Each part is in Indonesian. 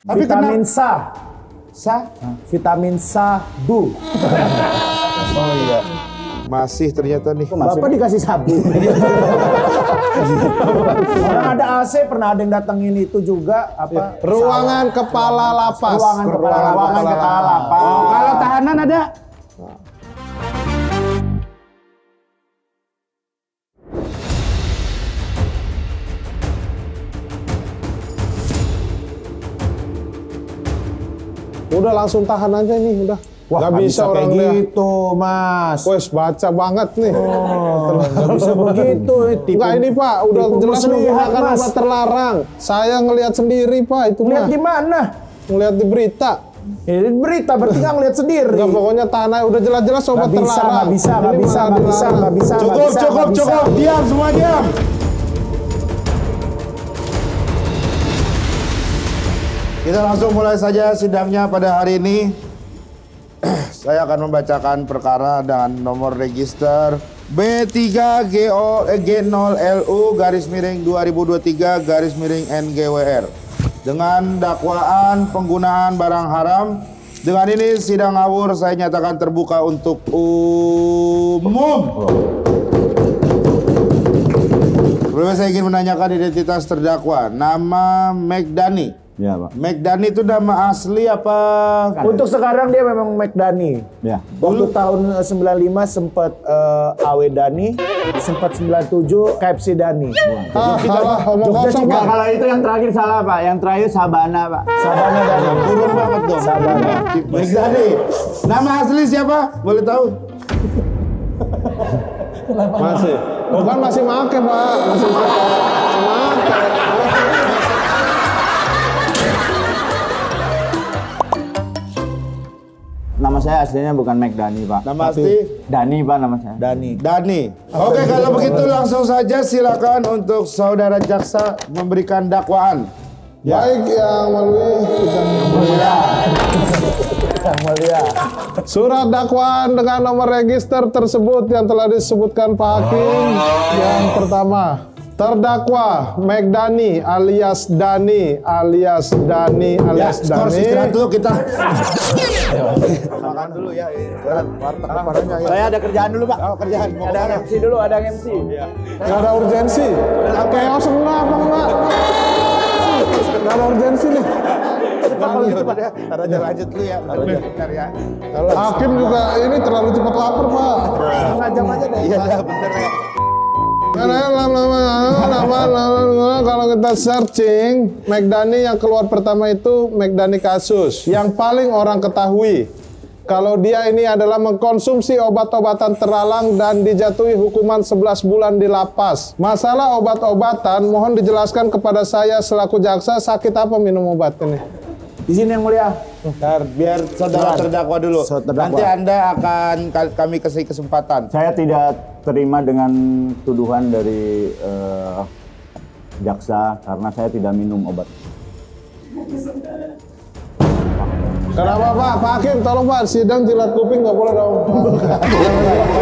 Tapi vitamin sa. Vitamin sabu. Oh iya. Masih ternyata nih. Bapak dikasih sabu. Orang ada AC, pernah ada yang datengin itu juga apa? Ruangan kepala lapas. Ruangan kepala lapas. Oh, kalau tahanan ada? Udah langsung tahan aja nih, udah. Wah, gak bisa kayak orang gitu, Mas. Wes baca banget nih. Oh, gak bisa begitu. Enggak ini Pak, udah jelas menggunakan Mas. obat terlarang. Saya ngelihat sendiri Pak itu Lihat mah. di mana? Ngelihat di berita. Ya, di berita berarti nggak ngeliat sendiri. Enggak, pokoknya tahan aja, udah jelas-jelas obat terlarang. Nggak bisa. Cukup. Diam, semua diam. Kita langsung mulai saja sidangnya pada hari ini. Saya akan membacakan perkara dengan nomor register B3G0LU/2023/NGWR dengan dakwaan penggunaan barang haram. Dengan ini sidang ngawur saya nyatakan terbuka untuk umum. Sebelumnya saya ingin menanyakan identitas terdakwa. Nama McDani. Ya, Pak. McDani itu nama asli apa? Untuk sekarang dia memang McDani. Ya. Waktu tahun 95 sempat Awe Dani, sempat 97 KFC Dani. Salah, omong kosong Pak. Kalau itu yang terakhir salah, Pak. Yang terakhir Sabana, Pak. Sabana Dani. Turun banget dong. Sabana. McDani. Nama asli siapa? Boleh tahu? Masih. Bukan masih make Pak. Masih make. Nama saya aslinya bukan McDani, Pak. Nama asli? Dani, Pak, nama saya. Dani. Oke, kalau begitu langsung saja silakan untuk saudara jaksa memberikan dakwaan. Ya. Baik, yang mulia. Yang mulia. Surat dakwaan dengan nomor register tersebut yang telah disebutkan Pak Hakim. Yang pertama, terdakwa McDani alias Dani alias Dani alias Skor Dani. istirahat dulu kita. Makan dulu ya. Saya ada kerjaan dulu, Pak. Oh, kerjaan. Ada MC dulu, ada MC. Gak ada urgensi. Chaos enggak apa enggak? Gak ada urgensi nih. Kalau gitu pada aja lanjut dulu ya. Bentar ya. Hakim juga ini terlalu cepat lapar Pak. Setengah jam aja deh. Iya, bentar ya. Kalau kita searching, McDani yang keluar pertama itu McDani kasus. Yang paling orang ketahui, kalau dia ini adalah mengkonsumsi obat-obatan terlarang dan dijatuhi hukuman 11 bulan di lapas. Masalah obat-obatan, mohon dijelaskan kepada saya selaku jaksa, sakit apa minum obat ini? Izin yang mulia. Bentar, biar saudara terdakwa dulu. Nanti Anda akan kami kasih kesempatan. Saya tidak terima dengan tuduhan dari jaksa karena saya tidak minum obat. Kenapa Pak? Pak Hakim, tolong Pak, sidang jilat kuping nggak boleh dong.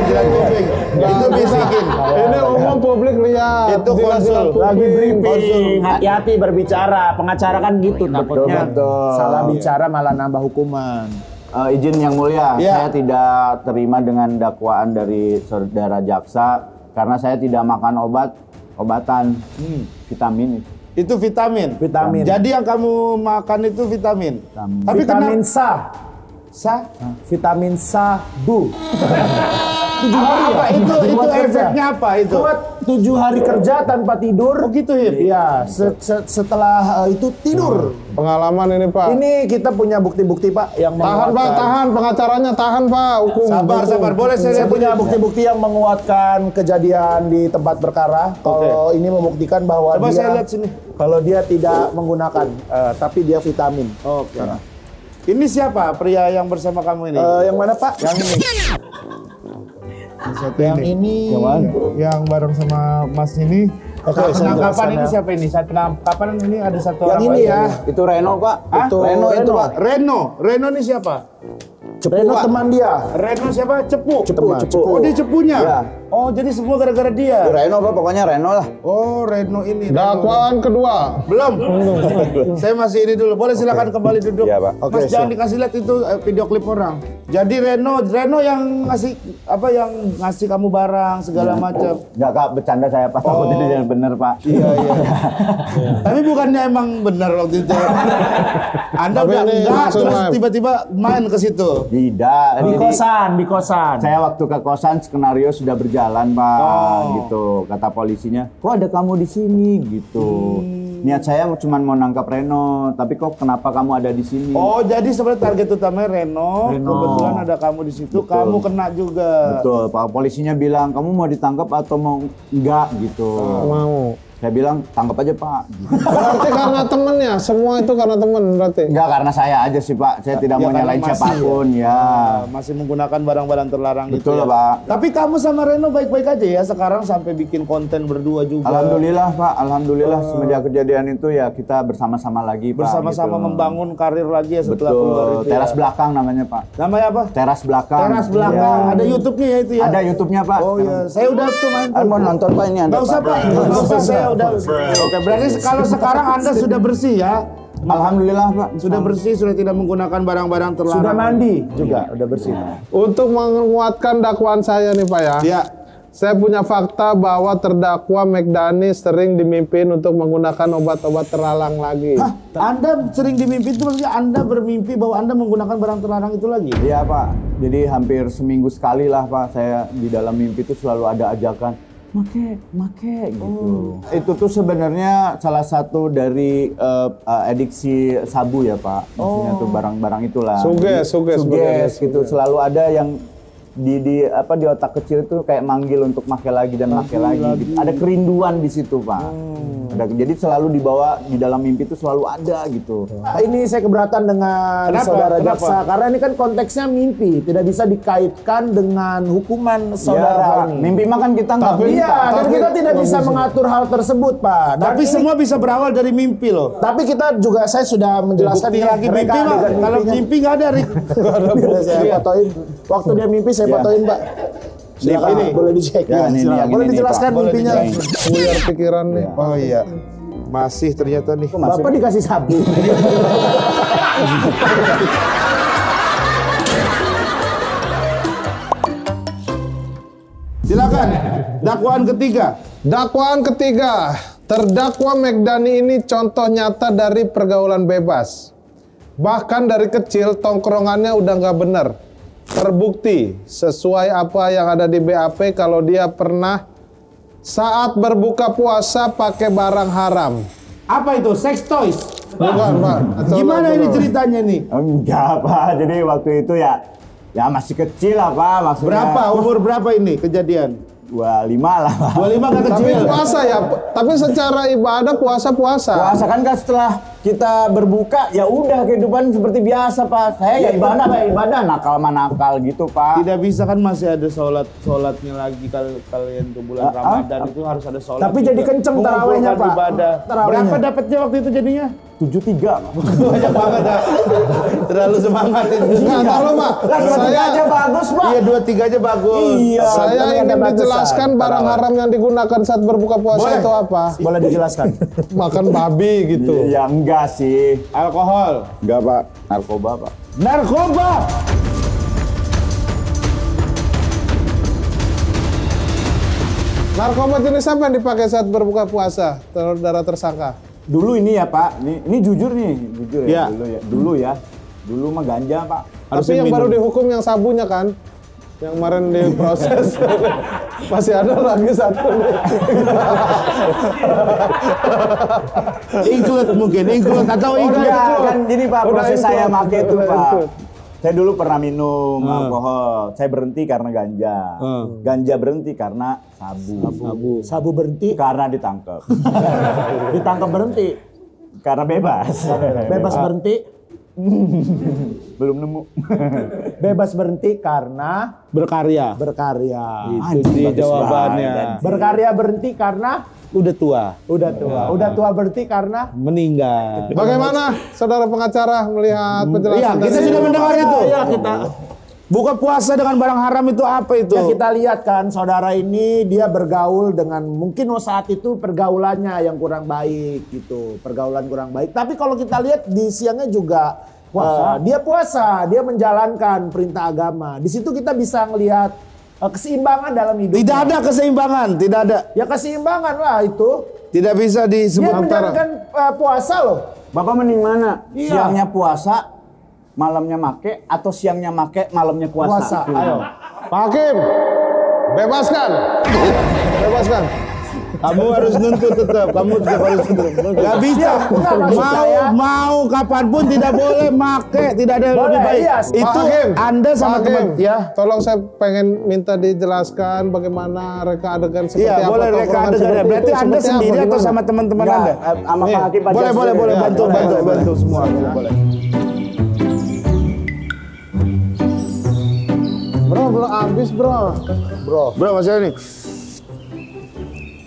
Jilat kuping. Itu bisikin. Ini umum publik lihat. Itu jilat konsul. Lagi briefing, Konsul. hati-hati berbicara. Pengacara kan gitu, takutnya betul. salah bicara malah nambah hukuman. Izin yang mulia, Ya. saya tidak terima dengan dakwaan dari saudara jaksa karena saya tidak makan obatan vitamin. Itu vitamin. Vitamin. Jadi yang kamu makan itu vitamin. Tapi Vitamin kenapa? sa. Vitamin sabu. 7 hari Apa ya? itu Buat kerja. efeknya apa itu? Buat 7 hari kerja tanpa tidur. Oh gitu ya? Iya, setelah itu tidur. Pengalaman ini Pak. Ini kita punya bukti-bukti Pak yang Tahan Pak, menguatkan. tahan. Pengacaranya tahan Pak. Hukum. Sabar. Boleh Saya punya bukti-bukti yang menguatkan kejadian di tempat perkara. Kalau ini membuktikan bahwa Coba dia, saya lihat sini. kalau dia tidak menggunakan, tapi dia vitamin. Oke. Ini siapa pria yang bersama kamu ini? Yang mana Pak? Yang ini. Yang ini. Yang bareng sama Mas ini. Oke, Saat saya penangkapan jelaskan ini ya. siapa ini? Saat penangkapan ini ada satu Yang orang ini lagi. ya. Itu Reno, Pak. Hah? Itu Reno itu, Pak. Reno ini siapa? Reno teman dia. Reno siapa? Cepu. Cepu. Oh, dia cepunya. Iya. Oh, jadi semua gara-gara dia. Reno apa? Pokoknya Reno lah. Oh, Reno ini. Dakwaan kedua. Belum. Saya masih ini dulu. Boleh silakan kembali duduk. Iya, Pak. Mas jangan dikasih lihat itu video klip orang. Jadi Reno yang ngasih yang ngasih kamu barang segala macam. Enggak Kak, bercanda saya Pak. Takutnya dia bener Pak. Iya. Tapi bukannya emang benar waktu itu. Anda Tapi udah ini enggak langsung terus live. tiba-tiba main ke situ. Tidak. Di Jadi, kosan. saya waktu ke kosan skenario sudah berjalan Pak, Oh. gitu. Kata polisinya, kok ada kamu di sini gitu. Niat saya cuma mau nangkap Reno, tapi kok kenapa kamu ada di sini? Oh, jadi sebenarnya target utamanya Reno. Kebetulan ada kamu di situ, Betul. kamu kena juga. Betul, Pak. Polisinya bilang, kamu mau ditangkap atau mau enggak gitu. Mau. Saya bilang, tangkap aja Pak. Gitu. Berarti karena temennya, semua itu karena temen berarti. Enggak, karena saya aja sih Pak. Saya tidak Ya, mau karena nyalain masih siapapun ya. Masih menggunakan barang-barang terlarang Betul itu. Ya. Pak. Tapi kamu sama Reno baik-baik aja ya sekarang sampai bikin konten berdua juga. Alhamdulillah Pak, alhamdulillah semenjak kejadian itu ya kita bersama-sama lagi Pak. Bersama-sama gitu. membangun karir lagi ya setelah keluar Betul, itu. teras Ya. belakang namanya Pak. Namanya apa? Teras belakang. Teras belakang. Ya. Ada YouTube-nya ya itu ya? Ada YouTube-nya Pak. Oh iya, saya udah tuh main tuh. Mau nonton Pak ini ada Nggak usah Pak, nggak usah, saya udah. Oke, berarti kalau sekarang Anda sudah bersih ya? Alhamdulillah Pak. Sudah bersih, sudah tidak menggunakan barang-barang terlarang. Sudah mandi juga, udah bersih. Untuk menguatkan dakwaan saya nih Pak ya. Ya. Saya punya fakta bahwa terdakwa McDani sering dimimpin untuk menggunakan obat-obat terlarang lagi. Hah? Anda sering dimimpi itu maksudnya Anda bermimpi bahwa Anda menggunakan barang terlarang itu lagi? Iya Pak. Jadi hampir seminggu sekali lah Pak. Saya di dalam mimpi itu selalu ada ajakan. Make gitu. Itu tuh sebenarnya salah satu dari ediksi sabu ya Pak. Maksudnya tuh barang-barang itulah. Suges gitu. Selalu ada yang di otak kecil itu kayak manggil untuk make lagi dan make lagi. Gitu. Ada kerinduan di situ Pak. Jadi selalu dibawa di dalam mimpi itu selalu ada gitu. Ini saya keberatan dengan Kenapa? saudara Kenapa? jaksa karena ini kan konteksnya mimpi, tidak bisa dikaitkan dengan hukuman Ya, saudara Pak. ini. Mimpi mah kan kita nggak Iya, dan kita tidak bisa mengatur hal tersebut, Pak. Dan Tapi ini- semua bisa berawal dari mimpi loh. tapi kita juga saya sudah menjelaskan Bukti lagi mimpi reka mah. adegan Kalau mimpinya. mimpi nggak ada, Rik. Saya fotoin. Waktu dia mimpi saya Iya. fotoin, Pak. Silakan, Ini. boleh dicek. Ya, ini silakan. yang Boleh ini nih, dijelaskan Pak. Boleh mimpinya. dicek. Buyar pikiran nih. Oh iya. Masih ternyata nih. Bapak dikasih sabu. Silakan. Dakwaan ketiga. Dakwaan ketiga, terdakwa McDani ini contoh nyata dari pergaulan bebas. Bahkan dari kecil tongkrongannya udah nggak bener. Terbukti sesuai apa yang ada di BAP kalau dia pernah saat berbuka puasa pakai barang haram. Apa itu? Sex toys. Bukan Pak. Gimana ini ceritanya nih? Enggak Pak, jadi waktu itu ya masih kecil lah Pak maksudnya. Berapa? Umur berapa ini kejadian? 25 lah Pak. 25 kan Tapi kecil. puasa ya, tapi secara ibadah puasa. Puasa kan setelah kita berbuka ya udah kehidupan seperti biasa Pak. Saya ya ibadah nakal manakal gitu Pak. Tidak bisa kan masih ada sholatnya lagi kalau kalian ke bulan Ramadan itu harus ada sholat. Tapi jadi juga. kenceng Mengumpulkan tarawehnya, Pak. Ibadah. Tarawehnya. Berapa dapatnya waktu itu jadinya? 73 Pak. Banyak banget ya. Terlalu semangat itu. Nggak tahu Pak. Lah 23 Saya aja bagus Pak. Iya 23 aja bagus. Iya. Saya Tapi ingin ada batasan. dijelaskan barang haram yang digunakan saat berbuka puasa Boleh. itu apa? Boleh dijelaskan. Makan babi gitu. Ya enggak sih. Alkohol. Enggak Pak. Narkoba Pak. Narkoba. Narkoba jenis apa yang dipakai saat berbuka puasa, saudara tersangka? Dulu ini ya Pak, ini jujur nih, jujur Ya. ya. Dulu ya. Dulu mah ganja Pak. Tapi yang baru dihukum yang sabunya kan? Yang kemarin diproses. Masih ada lagi satu nih. Include mungkin, include atau include. Enggak, kan gini Pak, Udah proses saya include, make itu udah Pak. include. Saya dulu pernah minum alkohol, saya berhenti karena ganja. Ganja berhenti karena sabu. Sabu berhenti, Karena ditangkap. ditangkap berhenti. Karena bebas. Bebas berhenti, Belum nemu. bebas berhenti karena Berkarya. berkarya. Itu sih bagus jawabannya. banget. Berkarya berhenti karena Udah tua. udah tua. Udah tua berhenti karena Meninggal. Bagaimana saudara pengacara melihat penjelasan Iya, kita dari- sudah mendengar itu. ya kita Buka puasa dengan barang haram itu apa itu? Ya kita lihat kan saudara ini dia bergaul dengan mungkin saat itu pergaulannya yang kurang baik gitu. Pergaulan kurang baik. Tapi kalau kita lihat di siangnya juga dia puasa, dia menjalankan perintah agama. Di situ kita bisa ngelihat keseimbangan dalam hidup. Tidak ada keseimbangan, tidak ada. Ya keseimbangan lah itu. Tidak bisa disebut Dia menjalankan puasa loh. Bapak mending mana? Iya. Siangnya puasa, malamnya make, atau siangnya make, malamnya puasa? Ayo. Pak Hakim, bebaskan. Bebaskan. Kamu harus nuntut tetap, kamu tetap harus nuntut. Gak bisa, mau kapanpun tidak boleh make, tidak ada yang lebih baik. Iya. Itu Pak Hakim, Anda sama Pak Hakim, teman, ya. Tolong saya pengen minta dijelaskan bagaimana reka adegan seperti Iya, apa. boleh reka tongkrongan adegan. seperti Berarti itu, Anda seperti sendiri apa, atau gimana? sama teman-teman Enggak, Anda? sama Nih, Pak Hakim Pak Boleh, Jasmine. boleh, Ya, bantu boleh. semua. Boleh. Bro, belum habis bro. Bro, masih nih.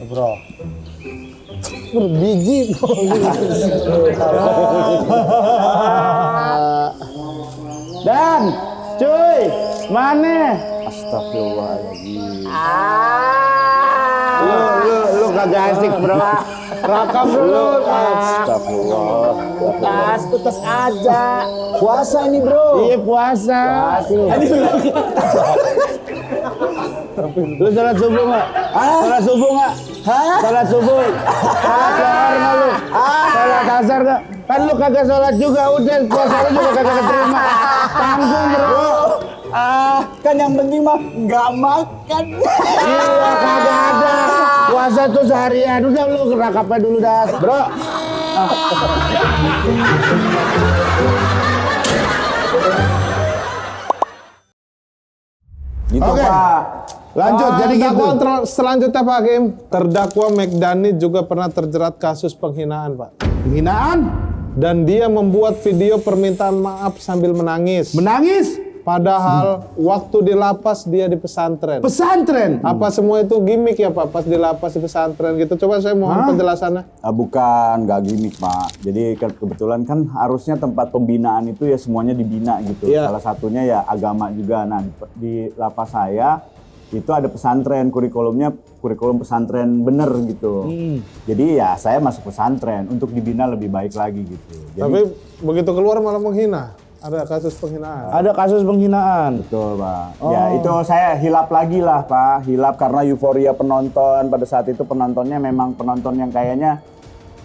Bro. Berbiji. Dan, cuy, mana? Astagfirullahaladzim. Lu kagak asik, bro. Rakam dulu. Astagfirullah. Utas aja. Puasa ini bro. Iya, puasa. Lu salat subuh nggak? Salat subuh nggak? Salat subuh. Salat asar nggak lu? Salat asar nggak? Kan lu kagak salat juga, udah puasa lu juga kagak keterima. Tanggung bro. Kan yang penting mah nggak makan. Iya kagak ada. Puasa tuh seharian. Udah lu rakapnya dulu dah, bro. Gitu Oke. Pak. Lanjut, jadi gitu. Dakwaan selanjutnya Pak Hakim, terdakwa Megdani juga pernah terjerat kasus penghinaan Pak. Penghinaan? Dan dia membuat video permintaan maaf sambil menangis. Menangis? Padahal waktu di lapas dia di pesantren. Pesantren? Apa semua itu gimmick ya Pak? Pas di lapas di pesantren gitu. Coba saya mohon penjelasannya. Bukan, nggak gimmick Pak. Jadi kebetulan kan harusnya tempat pembinaan itu ya semuanya dibina gitu. Iya. Salah satunya ya agama juga. Nah di lapas saya itu ada pesantren, kurikulum pesantren bener gitu. Jadi ya saya masuk pesantren untuk dibina lebih baik lagi gitu. Jadi, Tapi begitu keluar malah menghina. Ada kasus penghinaan. Ada kasus penghinaan. betul Pak. Ya itu saya hilap lagi lah Pak. Hilap karena euforia penonton. Pada saat itu penontonnya memang penonton yang kayaknya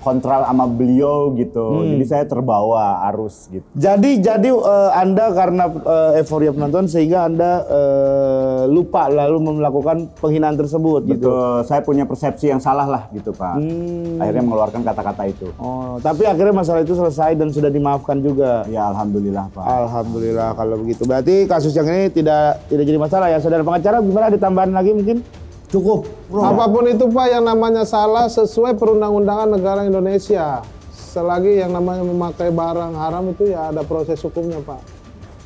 kontral sama beliau gitu. Jadi saya terbawa arus gitu. Jadi Anda karena euforia penonton sehingga Anda lupa lalu melakukan penghinaan tersebut gitu. Betul, saya punya persepsi yang salah lah gitu Pak. Akhirnya mengeluarkan kata-kata itu. Oh, tapi akhirnya masalah itu selesai dan sudah dimaafkan juga. Ya alhamdulillah Pak. Alhamdulillah kalau begitu. Berarti kasus yang ini tidak jadi masalah ya. Saudara pengacara, gimana, ada tambahan lagi mungkin? Cukup. Apapun itu Pak yang namanya salah sesuai perundang-undangan negara Indonesia. Selagi yang namanya memakai barang haram itu ya ada proses hukumnya Pak.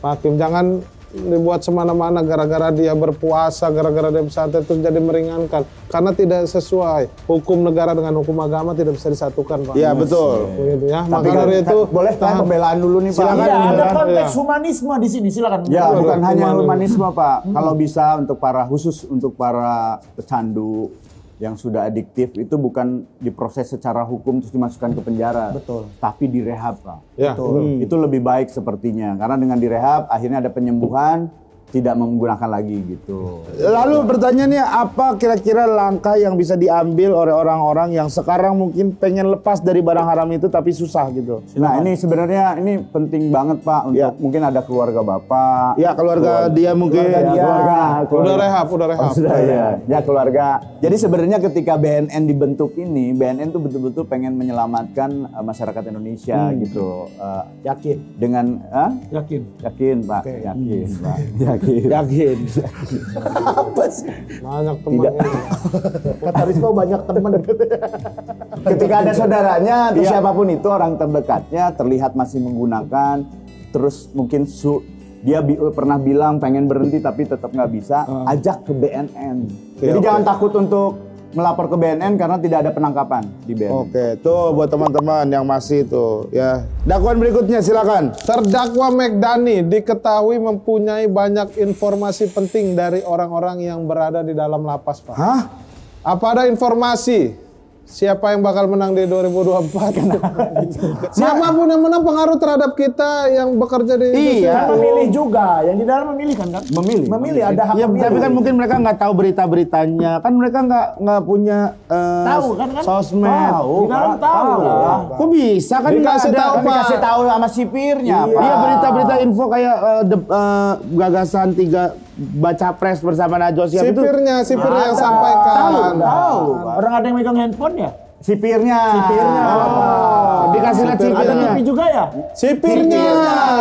Pak Hakim jangan dibuat semana-mana gara-gara dia berpuasa, gara-gara dia pesantren itu jadi meringankan. Karena tidak sesuai. Hukum negara dengan hukum agama tidak bisa disatukan Pak. Iya betul. Begitu ya. Tapi Maka dari itu boleh kan pembelaan dulu nih Pak. Silakan. Iya, ada ya. konteks humanisme di sini, silakan. Ya, bukan hanya humanisme. humanisme Pak. Kalau bisa khusus untuk para pecandu yang sudah adiktif itu bukan diproses secara hukum terus dimasukkan ke penjara. Betul. Tapi direhab Pak. ya. Itu lebih baik sepertinya. Karena dengan direhab akhirnya ada penyembuhan, tidak menggunakan lagi gitu. Lalu pertanyaannya, apa kira-kira langkah yang bisa diambil oleh orang-orang yang sekarang mungkin pengen lepas dari barang haram itu tapi susah gitu? Nah ini sebenarnya ini penting banget Pak untuk Ya. mungkin ada keluarga Bapak. Ya keluarga dia mungkin. Keluarga. Udah rehab, udah rehab. Oh, sudah ya. Ya keluarga. Jadi sebenarnya ketika BNN dibentuk ini, BNN tuh betul-betul pengen menyelamatkan masyarakat Indonesia gitu. Yakin. Dengan Yakin. yakin Pak, yakin Pak, yakin. Yakin. Apa sih? Banyak teman. Kata Risma banyak teman. Ketika ada saudaranya atau siapapun itu orang terdekatnya terlihat masih menggunakan, terus mungkin dia pernah bilang pengen berhenti tapi tetap nggak bisa, ajak ke BNN. Jadi jangan takut untuk melapor ke BNN karena tidak ada penangkapan di BNN. Oke, tuh buat teman-teman yang masih tuh ya. Dakwaan berikutnya silakan. Terdakwa McDani diketahui mempunyai banyak informasi penting dari orang-orang yang berada di dalam lapas, Pak. Hah? Apa ada informasi siapa yang bakal menang di 2024? Siapapun yang menang pengaruh terhadap kita yang bekerja di Iya, memilih juga. Yang di dalam memilih kan? Memilih ada hak Ya, memilih. tapi kan mungkin mereka nggak tahu berita-beritanya. Kan mereka nggak punya Tahu kan? sosmed. Di dalam tahu. Kok bisa kan nggak Dikasih ada? tahu, Pak. Dikasih tahu sama sipirnya, Pak. Iya, berita-berita info kayak gagasan 3 baca pres bersama Najwa Shihab itu. sipirnya yang sampaikan. Tahu. Orang ada yang megang handphone ya? Sipirnya. Dikasih lihat Ada sipirnya. TV juga ya? Sipirnya.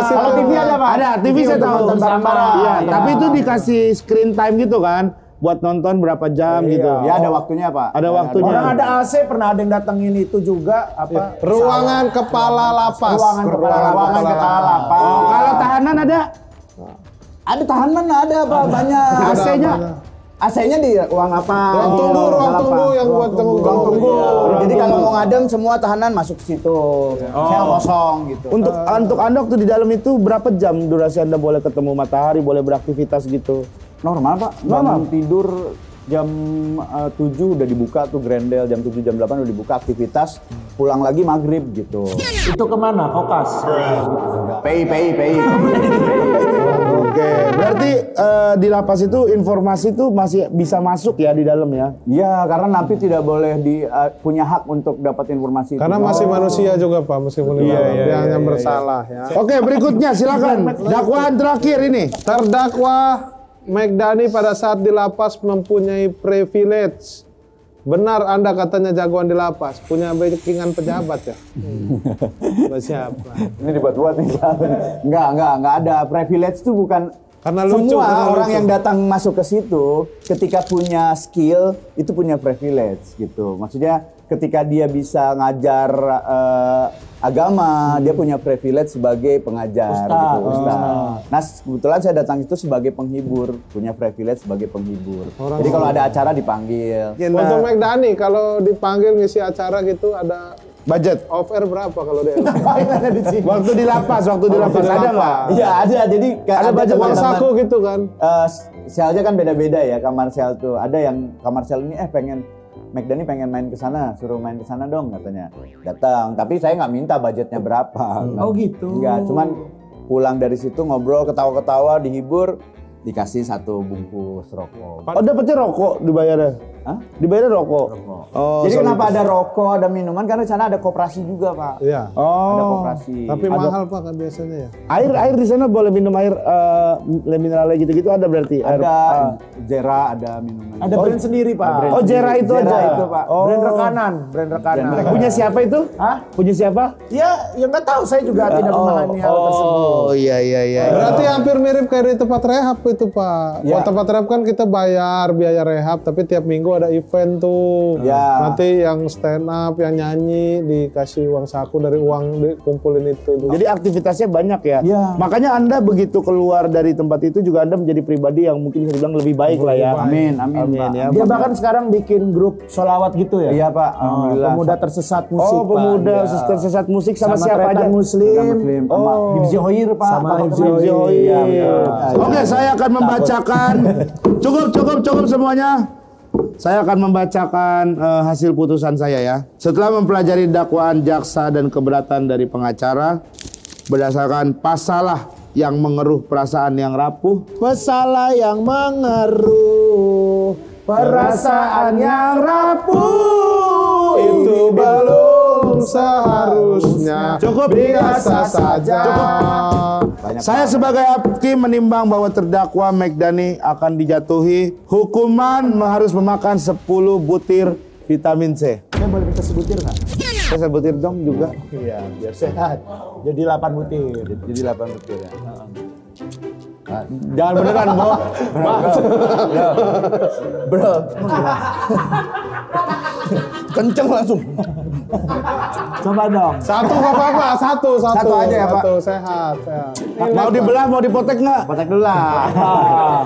Kalau TV ada, Pak? Ada, TV saya tahu. nonton bareng-bareng. Iya, Iya. tapi itu dikasih screen time gitu kan, buat nonton berapa jam gitu. Ya ada waktunya, Pak. Ada waktunya. Orang ada AC, pernah ada yang datengin itu juga apa? Ruangan kepala lapas. Ruangan kepala Ruangan kepala lapas. Oh, kalau tahanan ada Ada tahanan ada, Pak, banyak. AC-nya. AC-nya di ruang apa? Ruang tunggu yang buat tunggu. Jadi kalau mau ngadem semua tahanan masuk ke situ. Sel kosong gitu. Untuk Anda waktu di dalam itu berapa jam durasi Anda boleh ketemu matahari, boleh beraktivitas gitu? Normal, Pak. Bangun tidur jam 7 udah dibuka tuh Grendel, jam 7 jam 8 udah dibuka aktivitas, pulang lagi maghrib gitu. Itu kemana? Kokas. PI. Oke, berarti di lapas itu informasi itu masih bisa masuk ya di dalam ya? Iya, karena napi tidak boleh punya hak untuk dapat informasi Karena itu. masih manusia juga, Pak, meskipun dia hanya bersalah ya. Oke, berikutnya silakan. Dakwaan terakhir ini. Terdakwa McDani pada saat di lapas mempunyai privilege. Benar Anda katanya jagoan di lapas, punya backingan pejabat ya? Siapa? Ini dibuat-buat nih. Enggak ada. Privilege itu bukan Karena lucu, semua karena orang lucu. yang datang masuk ke situ ketika punya skill itu punya privilege gitu. Maksudnya ketika dia bisa ngajar agama, dia punya privilege sebagai pengajar gitu, Ustaz. Nah, kebetulan saya datang itu sebagai penghibur, punya privilege sebagai penghibur. Jadi kalau ada acara dipanggil. Untuk McDani kalau dipanggil ngisi acara gitu ada Budget. off air berapa kalau dia? Waktu di lapas ada nggak? Iya, ada. Jadi Ada budget Uang teman-teman. saku gitu kan? Selnya kan beda-beda ya, kamar sel tuh. Ada yang kamar sel ini McDani pengen main ke sana, suruh main ke sana dong katanya. Datang, tapi saya nggak minta budgetnya berapa. Oh gitu. Enggak, cuman pulang dari situ ngobrol, ketawa-ketawa, dihibur, dikasih 1 bungkus rokok. Oh, dapetnya rokok dibayarnya? Hah? Dibayarnya rokok? Oh, Jadi sorry. kenapa ada rokok, ada minuman? Karena di sana ada koperasi juga, Pak. Iya. Ada Oh, koperasi. Tapi mahal Pak kan biasanya ya. air di sana boleh minum air mineral gitu-gitu ada berarti? Ada Zera, ada minuman. Ada brand sendiri, Pak. Oh, Zera itu Zera aja? itu, Pak. Oh. Brand rekanan. Punya siapa itu? Hah? Punya siapa? Ya, yang nggak tahu, saya juga tidak memahami hal tersebut. Oh, iya. Berarti hampir mirip kayak di tempat rehab itu Pak. Ya. Kalau tempat rehab kan kita bayar biaya rehab, tapi tiap minggu ada event tuh. Ya. Nanti yang stand up, yang nyanyi dikasih uang saku dari uang dikumpulin itu. Jadi aktivitasnya banyak ya? Iya. Makanya Anda begitu keluar dari tempat itu juga Anda menjadi pribadi yang mungkin bisa dibilang lebih baik lah ya. Amin, Pak. ya. Dia bahkan sekarang bikin grup sholawat gitu ya? Iya, Pak. Alhamdulillah. Pemuda tersesat musik, Oh, pemuda Pak. tersesat musik sama, Sama siapa aja? Tretan Muslim. Muslim sama Hibzi Hoir, Pak. Sama Pak. Hibzi Hibzi Hoir. Iya, betul. Oke, saya akan membacakan. Cukup semuanya. Saya akan membacakan hasil putusan saya ya. Setelah mempelajari dakwaan jaksa dan keberatan dari pengacara berdasarkan pasalah yang mengeruh perasaan yang rapuh, Pesalah yang mengeruh, perasaan yang rapuh, Itu belum seharusnya. Cukup. Biasa saja. Saya sebagai hakim menimbang bahwa terdakwa McDani akan dijatuhi hukuman harus memakan 10 butir vitamin C. Saya boleh minta sebutir nggak? Saya sebutir dong juga. Iya, biar sehat. Jadi 8 butir. Jadi 8 butir ya. Jangan beneran, Bo. Bro. Kenceng langsung. Coba dong. Satu nggak apa-apa, satu Satu aja ya, Pak. Satu sehat. Mau dibelah, mau dipotong nggak? Potek dulu lah.